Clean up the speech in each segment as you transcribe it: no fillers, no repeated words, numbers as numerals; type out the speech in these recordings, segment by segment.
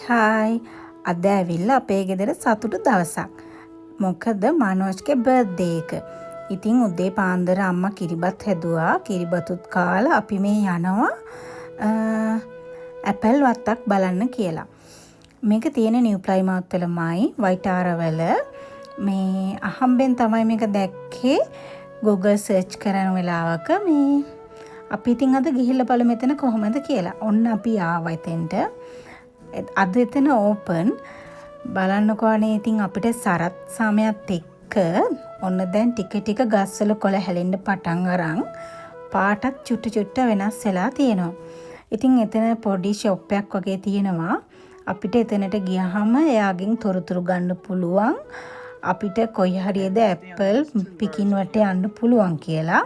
Hi අද ඇවිල්ලා අපේ ගෙදර සතුටු දවසක්. මොකද මනෝජ්ගේ බර්ත්ඩේ එක. ඉතින් උදේ පාන්දර අම්මා කිරිබත් හැදුවා. කිරිබතුත් කාලා අපි මේ යනවා ඇපල් වත්තක් බලන්න කියලා. මේක තියෙන නිව් ප්ලයිමවුත් වලමයි වයිටාරවල. මේ අහම්බෙන් තමයි මේක දැක්කේ Google search කරන වෙලාවක. මේ අපි ඉතින් අද ගිහිල්ලා බලමු මෙතන කොහොමද කියලා. ඔන්න අපි ආවා එතෙන්ට. අද එතන ඕපන් බලන්නකෝ අනේ ඉතින් අපිට සරත් සමයත් එක්ක ඔන්න දැන් ටික ගස්වල කොළ හැලෙන්න පටන් අරන් පාටත් චුට්ට වෙනස් වෙලා තියෙනවා. ඉතින් එතන පොඩි ෂොප් එකක් වගේ තියෙනවා. අපිට එතනට ගියාම එයාගෙන් තොරතුරු ගන්න පුළුවන්. අපිට කොයි හරියද ඇපල් පිකින් වට යන්න පුළුවන් කියලා.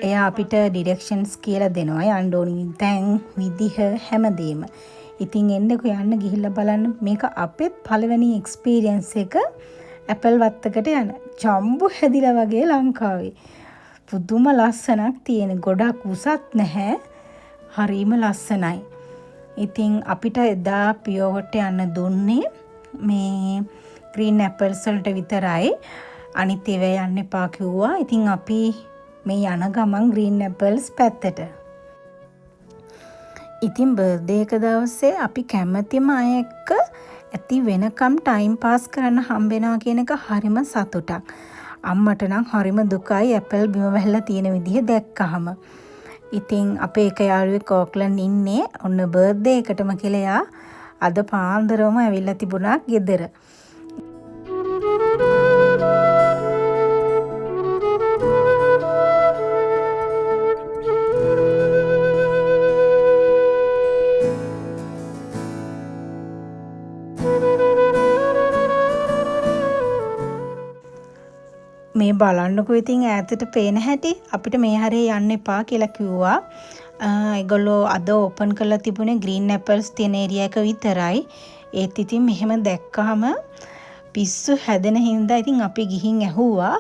එයා අපිට ඩිරෙක්ෂන්ස් කියලා දෙනවා. යන්න ඕනි තැන් විදිහ හැමදේම. ඉතින් එන්නකෝ යන්න ගිහිල්ලා බලන්න. මේක අපේ පළවෙනි එක්ස්පීරියන්ස් එක ඇපල් වත්තකට යන. ජම්බු හැදිලා වගේ ලංකාවේ. පුදුම ලස්සනක් තියෙන. ගොඩක් උසත් නැහැ. හරිම ලස්සනයි. ඉතින් අපිට එදා පියෝවට යන්න දුන්නේ මේ ග්‍රීන් ඇපල්ස් වලට විතරයි. අනිත් ඒවා යන්න එපා කිව්වා. ඉතින් අපි මේ යන ගමන් ග්‍රීන් ඇපල්ස් පැත්තට. ඉතින් බර්ත්ඩේ එක දවසේ අපි කැමතිම අය එක්ක ඇති වෙනකම් ටයිම් පාස් කරන්න හම්බෙනවා කියන එක හරිම සතුටක්. අම්මට නම් හරිම දුකයි ඇපල් බිම වැහලා තියෙන විදිහ දැක්කහම. ඉතින් අපේ එක යාළුවෙක් ඕක්ලන්ඩ් ඉන්නේ. ඔන්න බර්ත්ඩේ එකටම කියලා එයා අද පාන්දරම ඇවිල්ලා තිබුණා ගෙදර. මේ බලන්නකෝ ඉතින් ඈතට පේන හැටි. අපිට මේ හරිය යන්න එපා කියලා කිව්වා. ඒගොල්ලෝ අද ඕපන් කරලා තිබුණේ ග්‍රීන් ඇපල්ස් තියෙන ඒරියා එක විතරයි. ඒත් ඉතින් මෙහෙම දැක්කහම පිස්සු හැදෙන හින්දා ඉතින් අපි ගිහින් ඇහුවා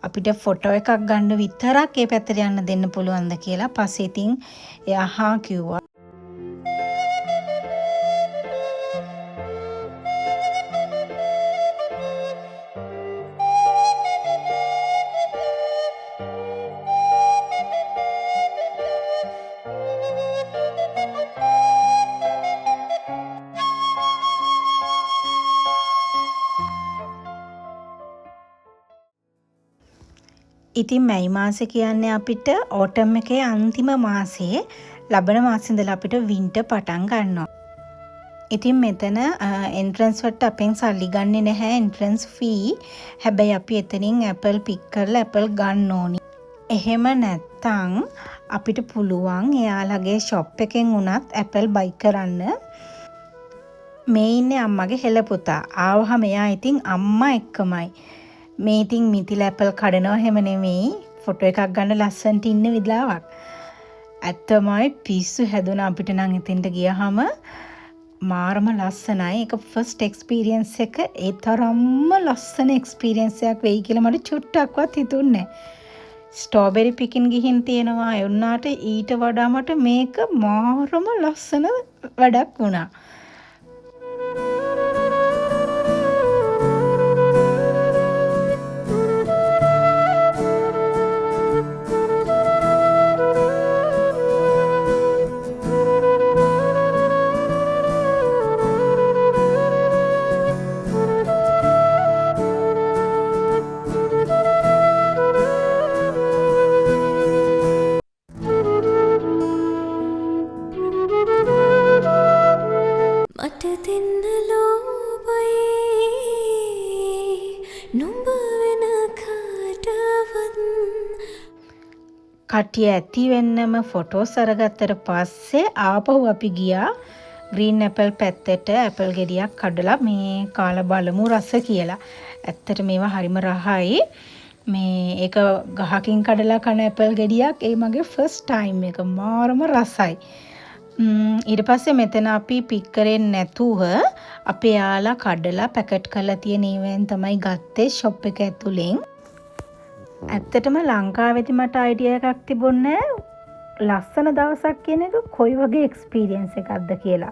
අපිට ෆොටෝ එකක් ගන්න විතරක් ඒ පැත්තට යන්න දෙන්න පුළුවන්ද කියලා. පස්සේ ඉතින් එයා හා කිව්වා. ඉතින් මැයි මාසේ කියන්නේ අපිට ඕටම් එකේ අන්තිම මාසේ. ලබන මාසේ ඉඳලා අපිට වින්ටර් පටන් ගන්නවා. ඉතින් මෙතන එන්ට්‍රන්ස් වලට අපෙන් සල්ලි ගන්නෙ නැහැ එන්ට්‍රන්ස් ෆී. හැබැයි අපි එතනින් ඇපල් පික් කරලා ඇපල් ගන්න ඕනි. එහෙම නැත්තම් අපිට පුළුවන් එයාලගේ ෂොප් එකෙන් උනත් ඇපල් බයි කරන්න. මේ ඉන්නේ අම්මගේ හෙළ පුතා. ආවහම එයා ඉතින් අම්මා එක්කමයි. මේ ඉතින් මිතිල ඇපල් කඩනවා හැම නෙමෙයි. ෆොටෝ එකක් ගන්න ලස්සනට ඉන්න විලාවක්. ඇත්තමයි පිස්සු හැදුනා අපිට නම් එතෙන්ට ගියාම. මාරම ලස්සනයි. ඒක ෆස්ට් එක්ස්පීරියන්ස් එක. ඒ තරම්ම ලස්සන එක්ස්පීරියන්ස් එකක් වෙයි කියලා මට චුට්ටක්වත් හිතුන්නේ නැහැ. ස්ට්‍රෝබෙරි පිකින් ගිහින් තියෙනවා. ඒ වුණාට ඊට වඩා මට මේක මාරම ලස්සන වැඩක් වුණා. කටිය ඇති වෙන්නම ෆොටෝස් අරගත්තට පස්සේ ආපහු අපි ගියා ග්‍රීන් ඇපල් පැත්තට. ඇපල් ගෙඩියක් කඩලා මේ කාලා බලමු රස කියලා. ඇත්තට මේවා හරිම රහයි. මේ ඒක ගහකින් කඩලා කන ඇපල් ගෙඩියක්. ඒ මගේ ෆස්ට් ටයිම් එක. මාරම රසයි. ඊට පස්සේ මෙතන අපි පික් කරෙන්නේ නැතුව අපේ යාලා කඩලා පැකට් කරලා තියෙන ඒවෙන් තමයි ගත්තේ ෂොප් එක ඇතුලෙන්. ඇත්තටම ලංකාවේදී මට අයිඩියා එකක් තිබුණේ ලස්සන දවසක් කියන එක කොයි වගේ එක්ස්පීරියන්ස් එකක්ද කියලා.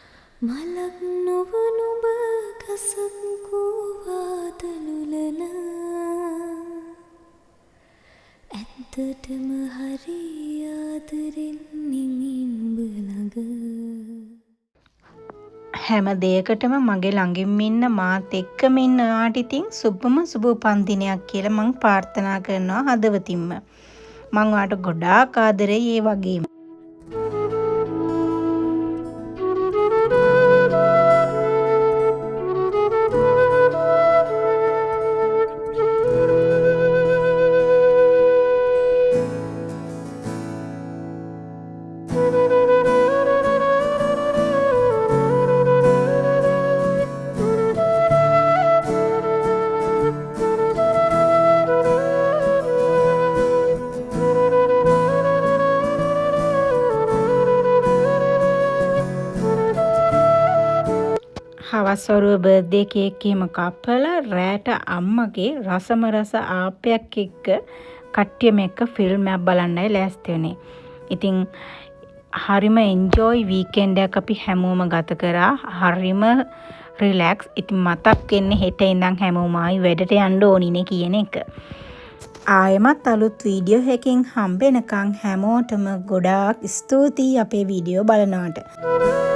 ඇත්තටම හරි ආදරෙන් නිමින්බ ළඟ හැම දෙයකටම මගේ ළඟින්ම ඉන්න මාත් එක්කම ඉන්න ඔයාට ඉතින් සුබම සුබ උපන්දිනයක් කියලා මං ප්‍රාර්ථනා කරනවා හදවතින්ම. මං ඔයාට ගොඩාක් ආදරෙයි ඒ වගේම. හවස් වරුව බර්ත්ඩේ කේක් එහෙම කපලා රෑට අම්මගේ රසම රස ආප්පයක් එක්ක කට්ටියම එක්ක ෆිල්ම් එකක් බලන්නයි ලෑස්ති වුණේ. ඉතින් හරිම එන්ජොයි වීකෙන්ඩ් එකක් අපි හැමෝම ගත කරා. හරිම රිලැක්ස්. ඉතින් මතක් වෙන්නේ හෙට ඉඳන් හැමෝම ආයි වැඩට යන්න ඕනිනේ කියන එක. ආයෙමත් අලුත් වීඩියෝ එකකින් හම්බෙනකන් හැමෝටම ගොඩාක් ස්තුතියි අපේ වීඩියෝ බලනවට.